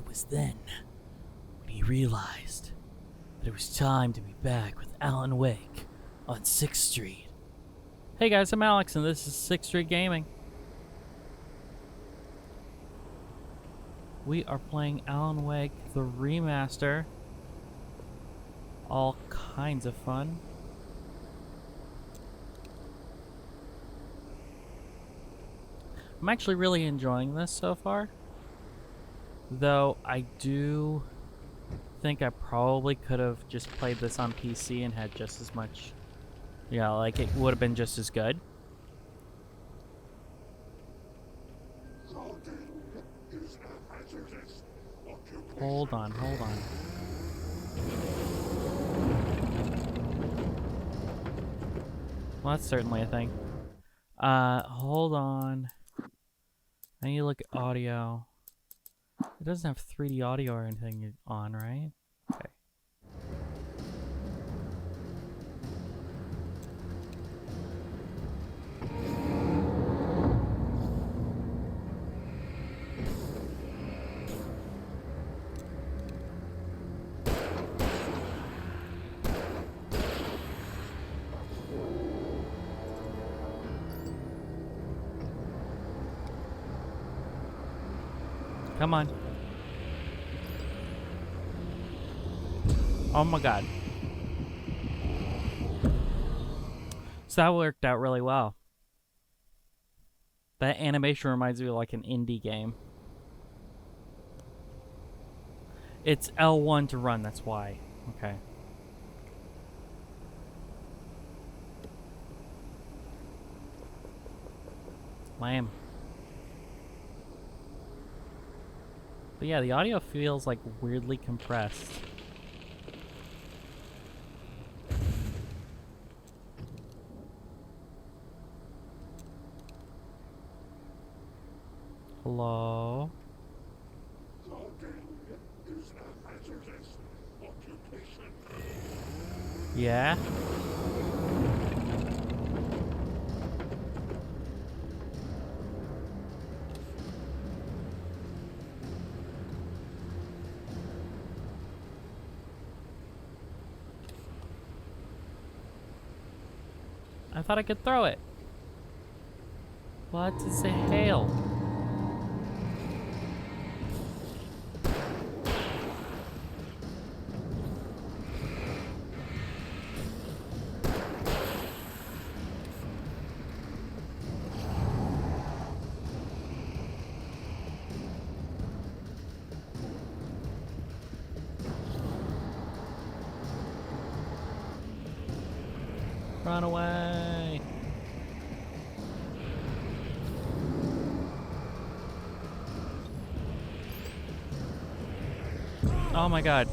was then when he realized that it was time to be back with Alan Wake on 6th Street. Hey guys, I'm Alex and this is 6th Street Gaming. We are playing Alan Wake, the remaster. All kinds of fun. I'm actually really enjoying this so far. Though I do think I probably could have just played this on PC and had just as much, like it would have been just as good. Hold on. Well, that's certainly a thing. Hold on. I need to look at audio. It doesn't have 3D audio or anything on, right? Okay. Come on. Oh my god. So that worked out really well. That animation reminds me of like an indie game. It's L1 to run, that's why. Okay. Lame. But yeah, the audio feels like weirdly compressed. Hello? Yeah? I thought I could throw it. What is a hail? Run away! Oh my god.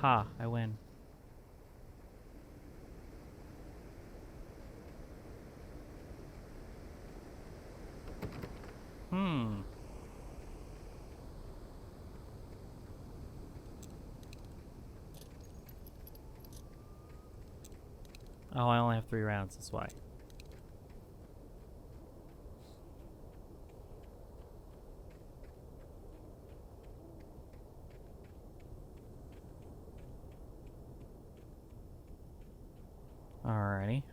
Ha, I win. Oh, I only have 3 rounds, that's why. Alrighty.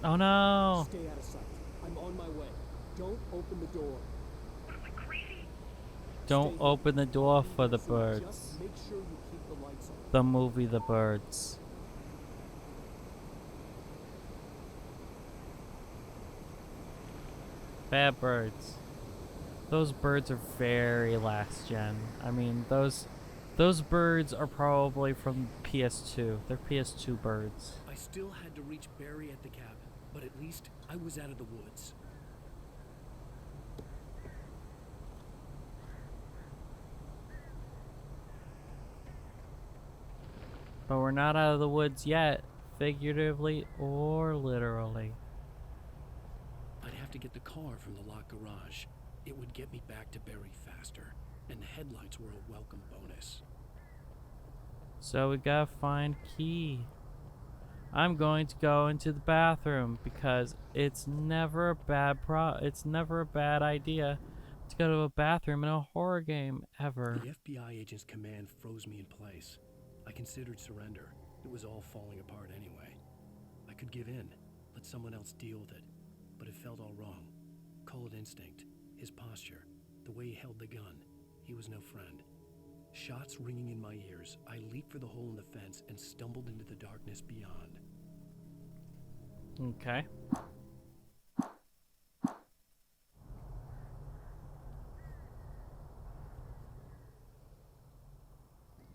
Oh no! Stay out of sight. I'm on my way. Don't open the door. What am I, crazy? Don't open the door for the Just birds. make sure you keep the lights on. The movie The Birds. Bad birds. Those birds are very last gen. I mean, those Those birds are probably from PS2. They're PS2 birds. I still had to reach Barry at the cabin, but at least I was out of the woods. But we're not out of the woods yet, figuratively or literally. I'd have to get the car from the locked garage. It would get me back to Barry faster, and the headlights were a welcome bonus. So we gotta find key. I'm going to go into the bathroom because it's never a bad idea to go to a bathroom in a horror game ever. The FBI agent's command froze me in place. I considered surrender. It was all falling apart anyway. I could give in, let someone else deal with it, but it felt all wrong. Call it instinct, his posture, the way he held the gun. He was no friend. Shots ringing in my ears, I leaped for the hole in the fence and stumbled into the darkness beyond. Okay.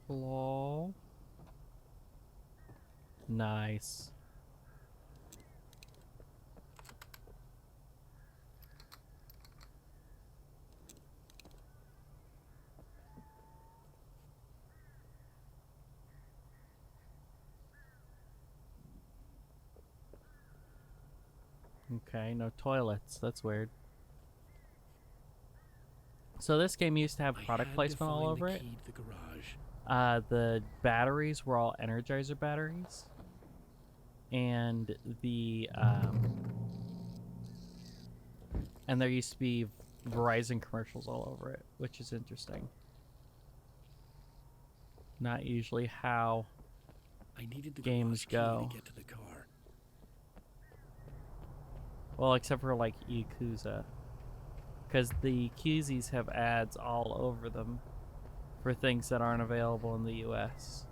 Hello? Nice. Okay, no toilets. That's weird. So this game used to have product placement all over it. Key to the garage. The batteries were all Energizer batteries. And and there used to be Verizon commercials all over it, which is interesting. Not usually how I needed the games garage key go. to get to the car. Well, except for like Yakuza. Because the Qzs have ads all over them for things that aren't available in the US.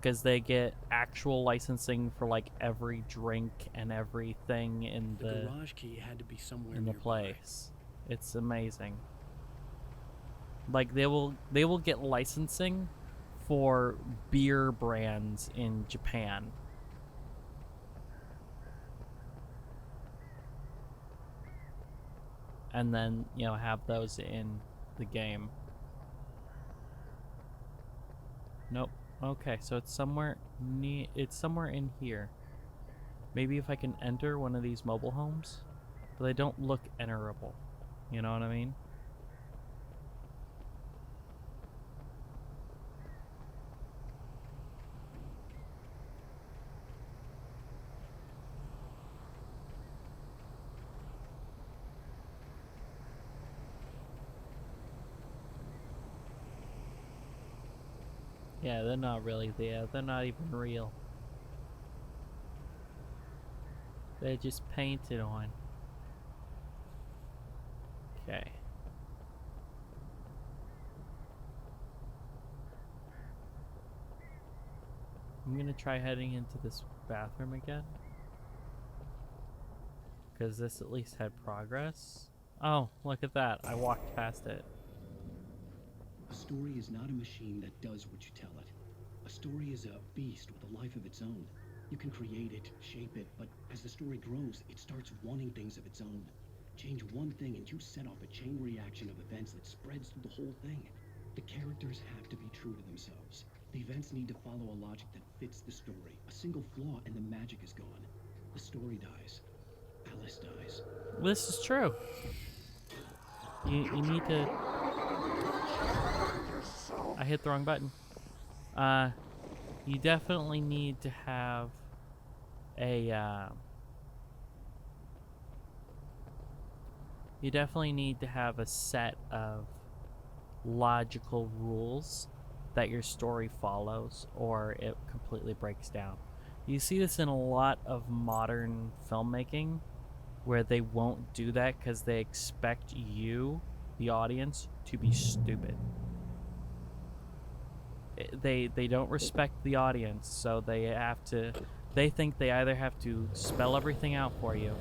Because they get actual licensing for like every drink and everything in The garage key had to be somewhere in the nearby. place. It's amazing. Like they will get licensing for beer brands in Japan. And then, you know, have those in the game. Nope. Okay, so it's somewhere in here. Maybe if I can enter one of these mobile homes, but they don't look enterable. You know what I mean? Yeah, they're not really there. They're not even real. They're just painted on. Okay. I'm gonna try heading into this bathroom again. Because this at least had progress. Oh, look at that. I walked past it. A story is not a machine that does what you tell it. A story is a beast with a life of its own. You can create it, shape it, but as the story grows, it starts wanting things of its own. Change one thing and you set off a chain reaction of events that spreads through the whole thing. The characters have to be true to themselves. The events need to follow a logic that fits the story. A single flaw and the magic is gone. The story dies. Alice dies. This is true. You need to... I hit the wrong button. You definitely need to have a, you definitely need to have a set of logical rules that your story follows, or it completely breaks down. You see this in a lot of modern filmmaking, where they won't do that because they expect you, the audience, to be stupid. They don't respect the audience, so they think they either have to spell everything out for you,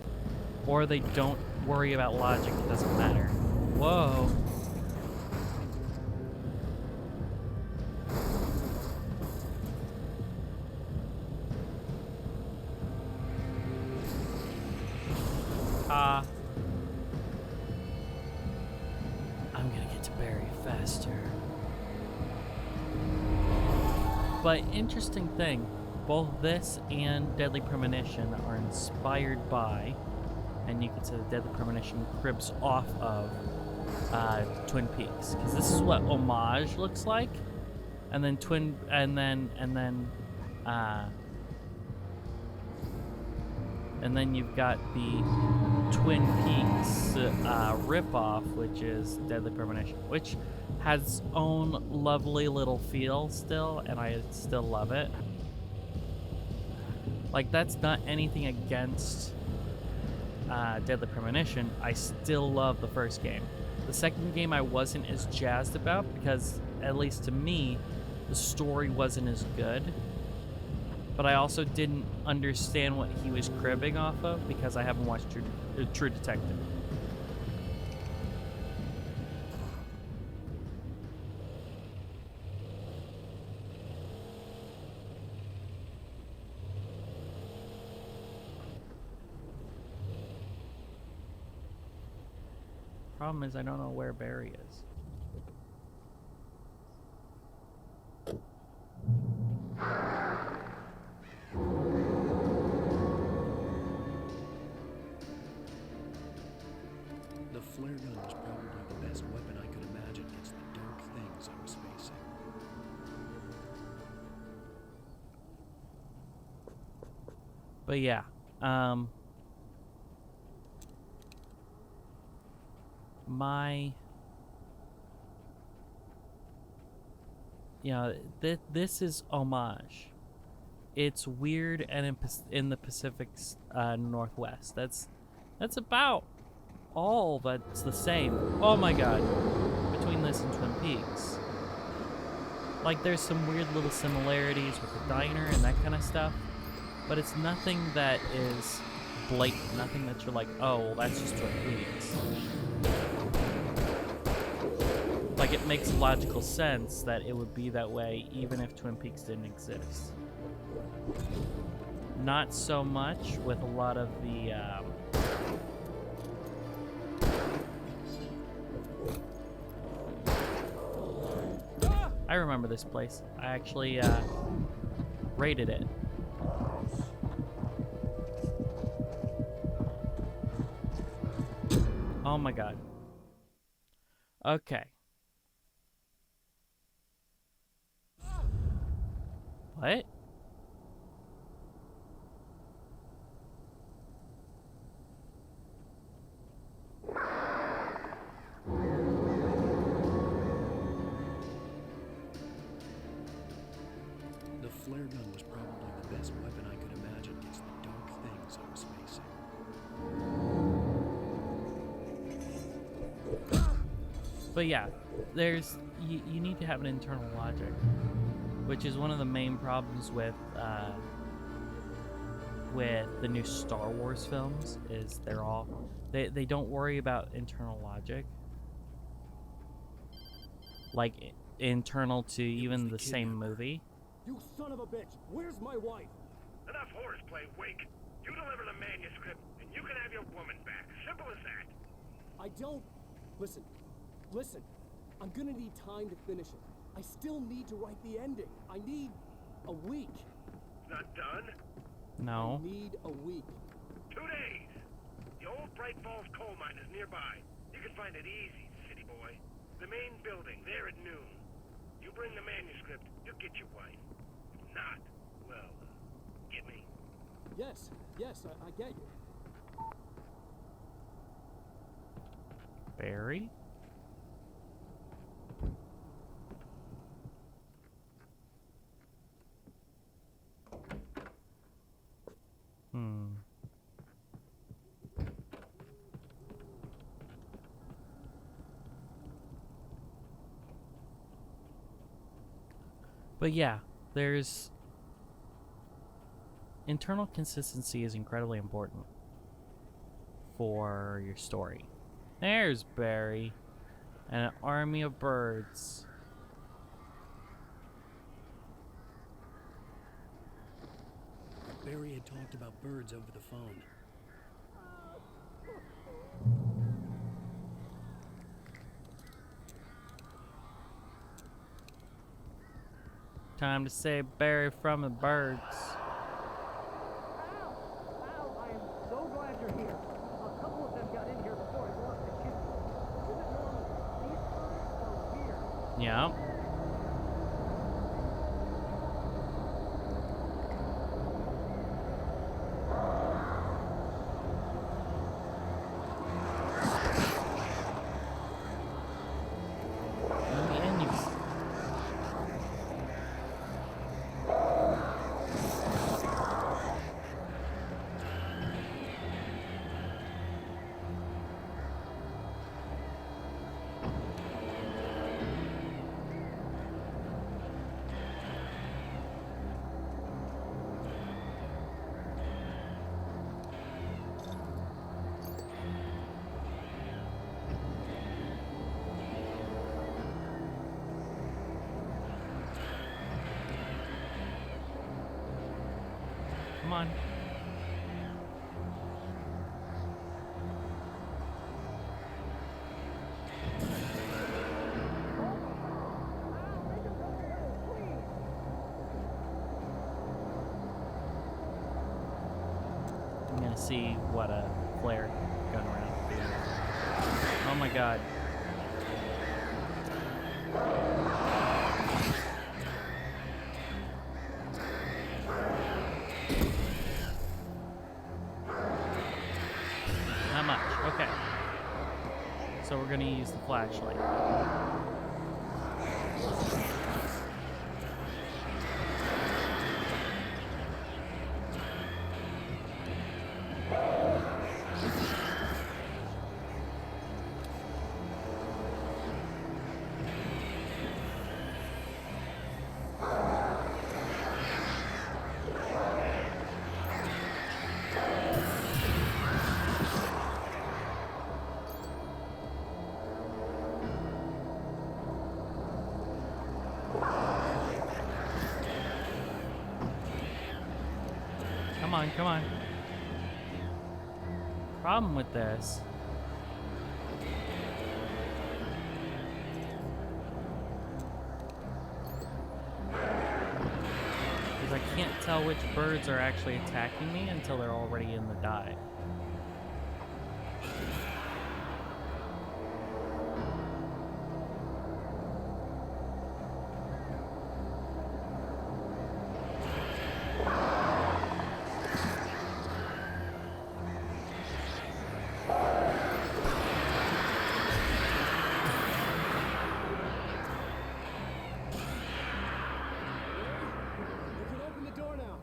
or they don't worry about logic. It doesn't matter. Whoa. But interesting thing, both this and Deadly Premonition are inspired by, and you could say that Deadly Premonition cribs off of Twin Peaks, because this is what homage looks like, and then and then you've got the Twin Peaks ripoff, which is Deadly Premonition, which has its own lovely little feel still, and I still love it. Like, that's not anything against Deadly Premonition. I still love the first game. The second game I wasn't as jazzed about because, at least to me, the story wasn't as good. But I also didn't understand what he was cribbing off of because I haven't watched True Detective. Problem is, I don't know where Barry is. The flare gun was probably the best weapon I could imagine against the dark things I was facing. But yeah, this is homage. It's weird and in the Pacific Northwest. That's about all that's the same. Oh my god, between this and Twin Peaks. Like, there's some weird little similarities with the diner and that kind of stuff, but it's nothing that is blatant, nothing that you're like, oh, well, that's just Twin Peaks. Like, it makes logical sense that it would be that way even if Twin Peaks didn't exist. Not so much with a lot of the, I remember this place. I actually, raided it. Oh my god. Okay. What? The flare gun was probably the best weapon I could imagine against the dark things I was facing. But yeah, there's you need to have an internal logic, which is one of the main problems with the new Star Wars films. Is they don't worry about internal logic, like internal to even the same movie. You son of a bitch! Where's my wife? Enough horseplay, Wake. You deliver the manuscript, and you can have your woman back. Simple as that. I don't... Listen. I'm gonna need time to finish it. I still need to write the ending. I need a week. It's not done. No. I need a week. 2 days. The old Bright Falls coal mine is nearby. You can find it easy, city boy. The main building, there at noon. You bring the manuscript, you'll get your wife. If not, well, get me. Yes, I get you. Barry? But yeah, there's internal consistency is incredibly important for your story. There's Barry and an army of birds. Barry had talked about birds over the phone. Time to save Barry from the birds. Al! Al, I am so glad you're here. A couple of them got in here before I lost the kid. Isn't normal. These birds are weird. Yeah. Come on. I'm gonna see what a flare gun round would be. Oh my god. Not much. Okay. So we're gonna use the flashlight. Come on, come on. Problem with this is I can't tell which birds are actually attacking me until they're already in the dive. You can open the door now.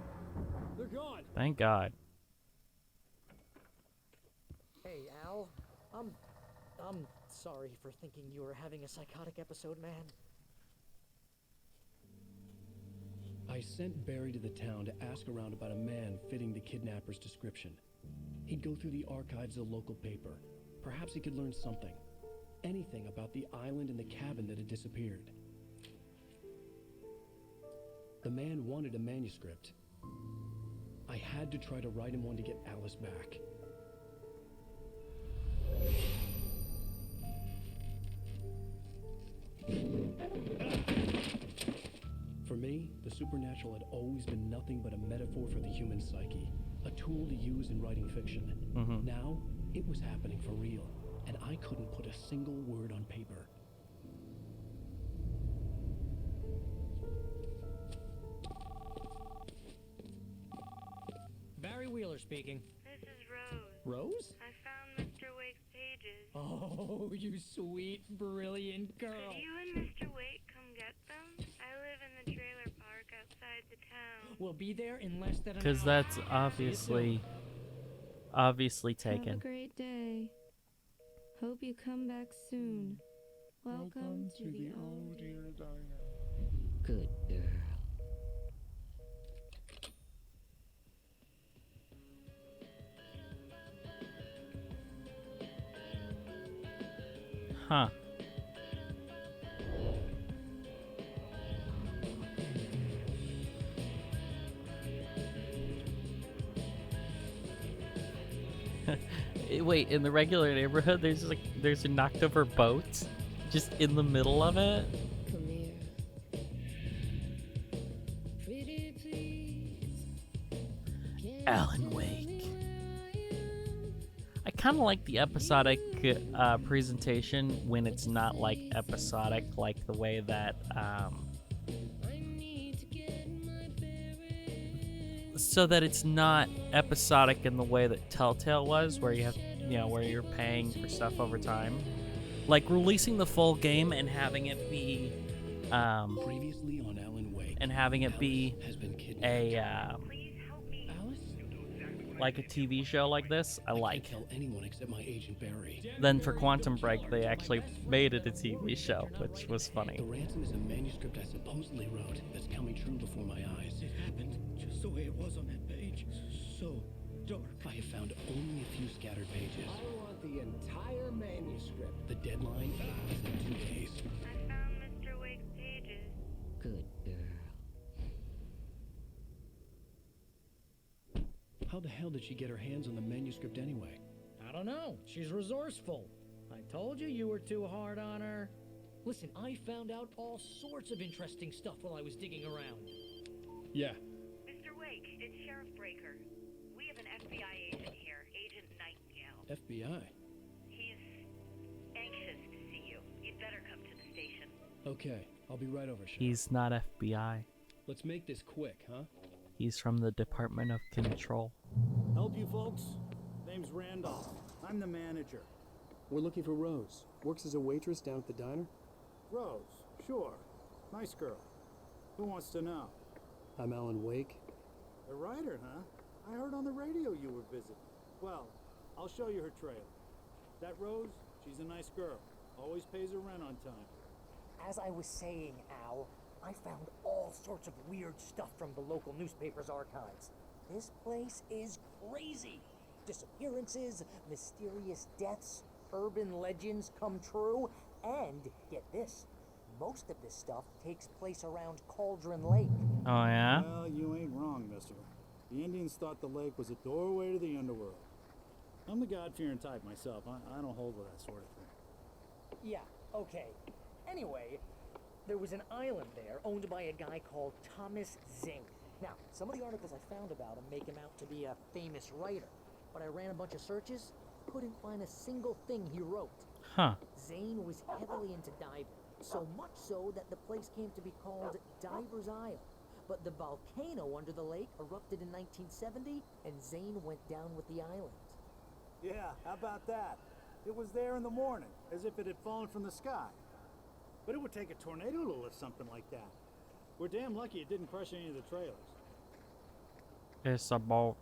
They're gone. Thank God. Hey, Al. I'm sorry for thinking you were having a psychotic episode, man. I sent Barry to the town to ask around about a man fitting the kidnapper's description. He'd go through the archives of the local paper. Perhaps he could learn something. Anything about the island and the cabin that had disappeared. The man wanted a manuscript. I had to try to write him one to get Alice back. For me, the supernatural had always been nothing but a metaphor for the human psyche, a tool to use in writing fiction. Now, it was happening for real, and I couldn't put a single word on paper. Barry Wheeler speaking. This is Rose. Rose? I found Mr. Wake's pages. Oh, you sweet, brilliant girl. Could you and Mr. Wake come get them? I live in the trailer park outside the town. We'll be there in less than an hour. Because that's obviously Have a taken. great day. Hope you come back soon. Welcome to the old dear diner. Good girl. Huh. Wait, in the regular neighborhood, there's a knocked over boat, just in the middle of it. Come here. Alan Wake. I kind of like the episodic presentation when it's not like episodic, like the way that so that it's not episodic in the way that Telltale was, where you have, where you're paying for stuff over time. Like releasing the full game and having it be, Previously on Alan Wake, and having it be Alice has been kidnapped. a Please help me. Alice? like a TV show like this, I I like. can't tell anyone except my agent Barry. Then for Quantum Break, they actually made it a TV show, which was The funny. ransom is a manuscript I supposedly wrote that's coming true before my eyes. It happened just the way it was on that page. So dark. I have found only a few scattered pages. I want the entire manuscript. The deadline is in 2 days. I found Mr. Wake's pages. Good girl. How the hell did she get her hands on the manuscript anyway? I don't know. She's resourceful. I told you were too hard on her. Listen, I found out all sorts of interesting stuff while I was digging around. Yeah. Mr. Wake, it's Sheriff Breaker. We have an FBI agent here, Agent Nightingale. FBI. He's anxious to see you. You'd better come to the station. Okay, I'll be right over, Sheriff. He's not FBI. Let's make this quick, huh? He's from the Department of Control. Help you folks? Name's Randolph. I'm the manager. We're looking for Rose. Works as a waitress down at the diner. Rose, sure. Nice girl. Who wants to know? I'm Alan Wake. The writer, huh? I heard on the radio you were visiting. Well, I'll show you her trailer. That Rose, she's a nice girl. Always pays her rent on time. As I was saying, Al, I found all sorts of weird stuff from the local newspaper's archives. This place is crazy. Disappearances, mysterious deaths, urban legends come true, and get this, most of this stuff takes place around Cauldron Lake. Oh, yeah? Well, you ain't wrong, mister. The Indians thought the lake was a doorway to the underworld. I'm the God-fearing type myself. I don't hold with that sort of thing. Yeah, okay. Anyway, there was an island there owned by a guy called Thomas Zane. Now, some of the articles I found about him make him out to be a famous writer, but I ran a bunch of searches, couldn't find a single thing he wrote. Huh. Zane was heavily into diving, so much so that the place came to be called Diver's Isle. But the volcano under the lake erupted in 1970, and Zane went down with the island. Yeah, how about that? It was there in the morning, as if it had fallen from the sky. But it would take a tornado to lift something like that. We're damn lucky it didn't crush any of the trailers. It's a boat.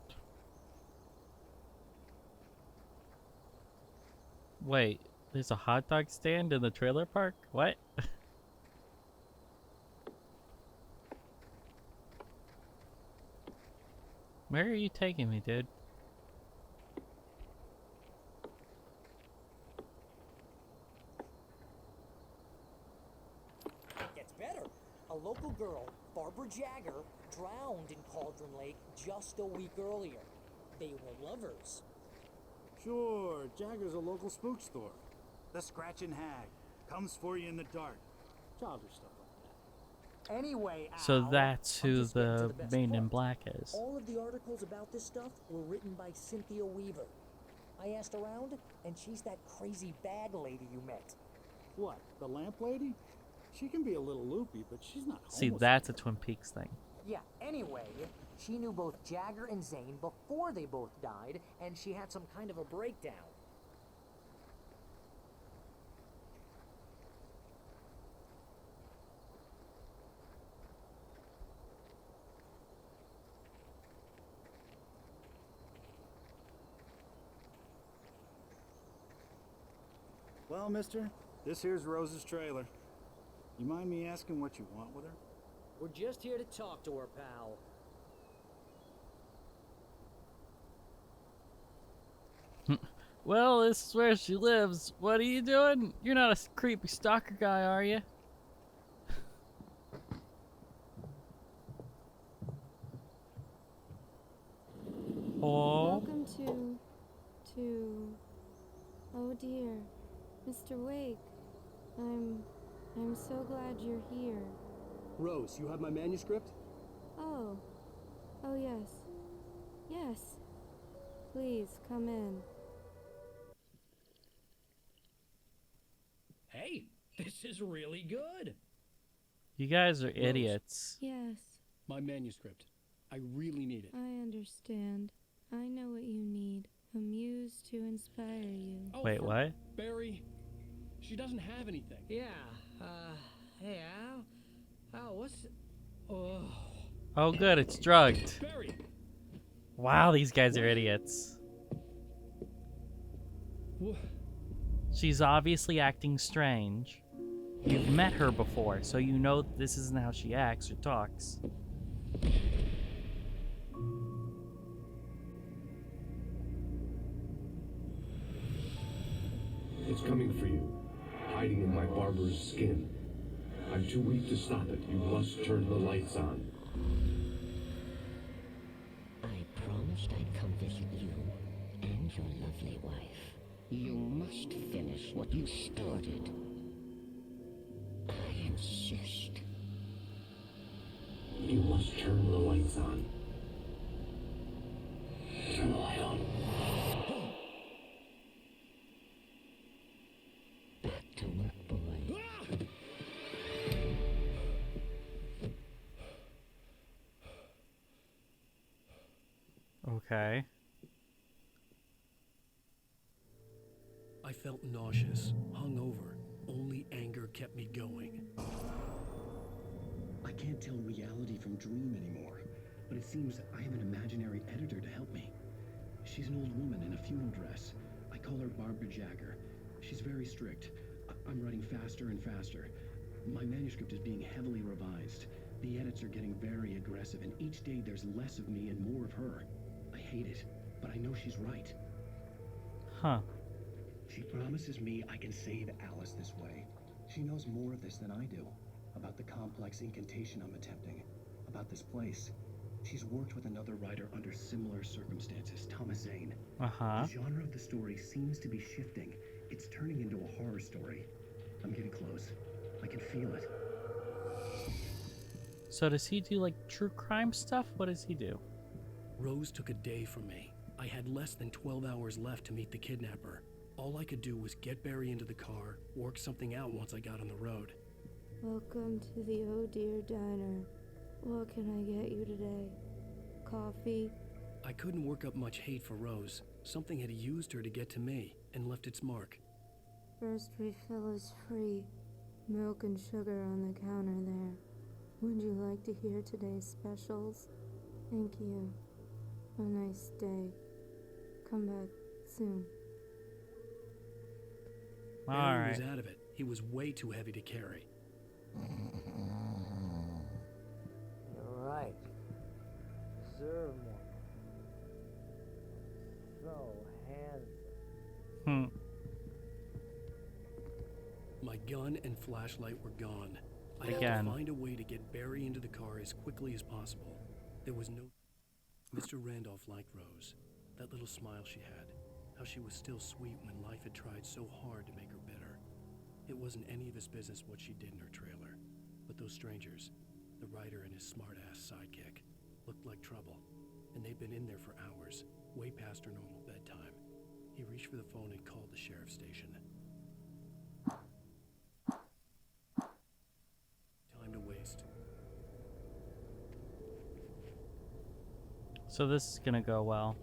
Wait, there's a hot dog stand in the trailer park? What? Where are you taking me, dude? It gets better. A local girl, Barbara Jagger, drowned in Cauldron Lake just a week earlier. They were lovers. Sure, Jagger's a local spook store. The Scratchin' Hag. Comes for you in the dark. Childish stuff like that. Anyway, So Al, that's I'm who just getting to the the best main in part. black is. All of the articles about this stuff were written by Cynthia Weaver. I asked around, and she's that crazy bag lady you met. What, the lamp lady? She can be a little loopy, but she's not See, homeless. that's a Twin Peaks thing. Yeah, anyway, she knew both Jagger and Zane before they both died, and she had some kind of a breakdown. Well, mister, this here's Rose's trailer. You mind me asking what you want with her? We're just here to talk to her, pal. Well, this is where she lives. What are you doing? You're not a creepy stalker guy, are you? Oh. Welcome to. Oh dear, Mr. Wake. I'm so glad you're here. Rose, you have my manuscript? Oh. Oh, yes. Yes. Please, come in. Hey, this is really good. You guys are Rose. idiots. Yes, My manuscript. I really need it. I understand. I know what you need. A muse to inspire you. Oh, Wait, what? Barry, she doesn't have anything. Yeah, hey Al? Al, what's... Oh... Oh, good, it's drugged. Barry! Wow, these guys are idiots. She's obviously acting strange. You've met her before, so you know this isn't how she acts or talks. It's coming for you, hiding in my barber's skin. I'm too weak to stop it. You must turn the lights on. I promised I'd come visit you and your lovely wife. You must finish what you started. I insist. You must turn the lights on. Turn the light on. Back to work, boy. Okay. I felt nauseous, hungover. Only anger kept me going. I can't tell reality from dream anymore, but it seems I have an imaginary editor to help me. She's an old woman in a funeral dress. I call her Barbara Jagger. She's very strict. I'm writing faster and faster. My manuscript is being heavily revised. The edits are getting very aggressive, and each day there's less of me and more of her. I hate it, but I know she's right. Huh. She promises me I can save Alice this way. She knows more of this than I do. About the complex incantation I'm attempting. About this place. She's worked with another writer under similar circumstances, Thomas Zane. Uh-huh. The genre of the story seems to be shifting. It's turning into a horror story. I'm getting close. I can feel it. So does he do like true crime stuff? What does he do? Rose took a day from me. I had less than 12 hours left to meet the kidnapper. All I could do was get Barry into the car, work something out once I got on the road. Welcome to the Oh Dear Diner. What can I get you today? Coffee? I couldn't work up much hate for Rose. Something had used her to get to me and left its mark. First refill is free. Milk and sugar on the counter there. Would you like to hear today's specials? Thank you. A nice day. Come back soon. Barry was Alright. out of it. He was way too heavy to carry. You're right. Serve more. So handsome. My gun and flashlight were gone. I had Again. to find a way to get Barry into the car as quickly as possible. There was no... Mr. Randolph liked Rose. That little smile she had. How she was still sweet when life had tried so hard to make her bitter. It wasn't any of his business what she did in her trailer. But those strangers, the writer and his smart-ass sidekick, looked like trouble. And they'd been in there for hours, way past her normal bedtime. He reached for the phone and called the sheriff's station. Time to waste. So this is gonna go well.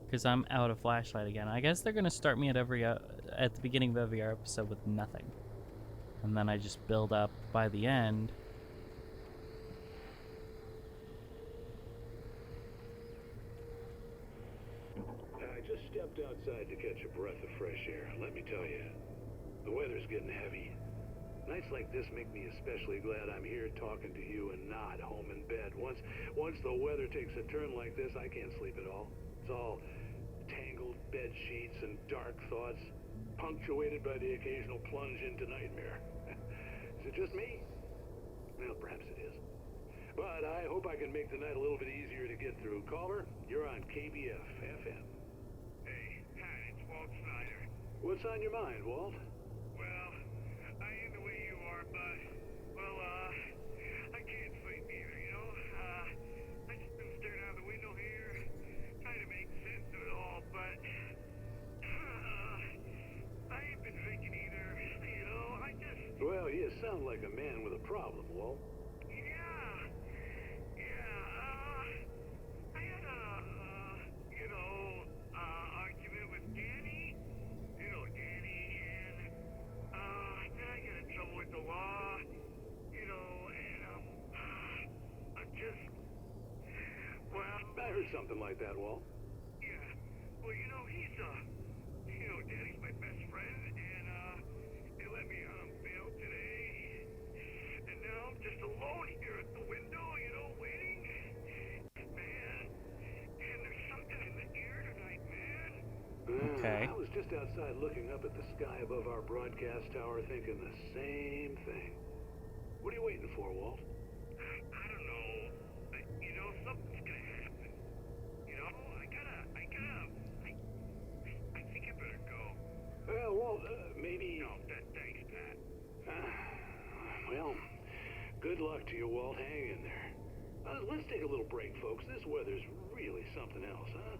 Because I'm out of flashlight again. I guess they're gonna start me at at the beginning of every episode with nothing. And then I just build up by the end. I just stepped outside to catch a breath of fresh air. Let me tell you, the weather's getting heavy. Nights like this make me especially glad I'm here talking to you and not home in bed. Once the weather takes a turn like this, I can't sleep at all. It's all tangled bed sheets and dark thoughts, punctuated by the occasional plunge into nightmare. Is it just me? Well, perhaps it is. But I hope I can make the night a little bit easier to get through. Caller, you're on KBF FM. Hey, hi, it's Walt Snyder. What's on your mind, Walt? Well, I ain't the way you are, but, well, I can't sleep either, you know? sound like a man with a problem, Walt. Yeah. I had argument with Danny. You know, Danny, and, then I got in trouble with the law. You know, and, I'm just, well... I heard something like that, Walt. Yeah. Well, you know, Danny's my best friend, and, they let me out on bail today. And now I'm just alone here at the window, waiting. Man, and there's something in the air tonight, man. Okay. I was just outside looking up at the sky above our broadcast tower thinking the same thing. What are you waiting for, Walt? I don't know. Something's gonna happen. I think I better go. Walt, maybe... No, thanks, Pat. Well, good luck to you, Walt. Hang in there. Let's take a little break, folks. This weather's really something else, huh?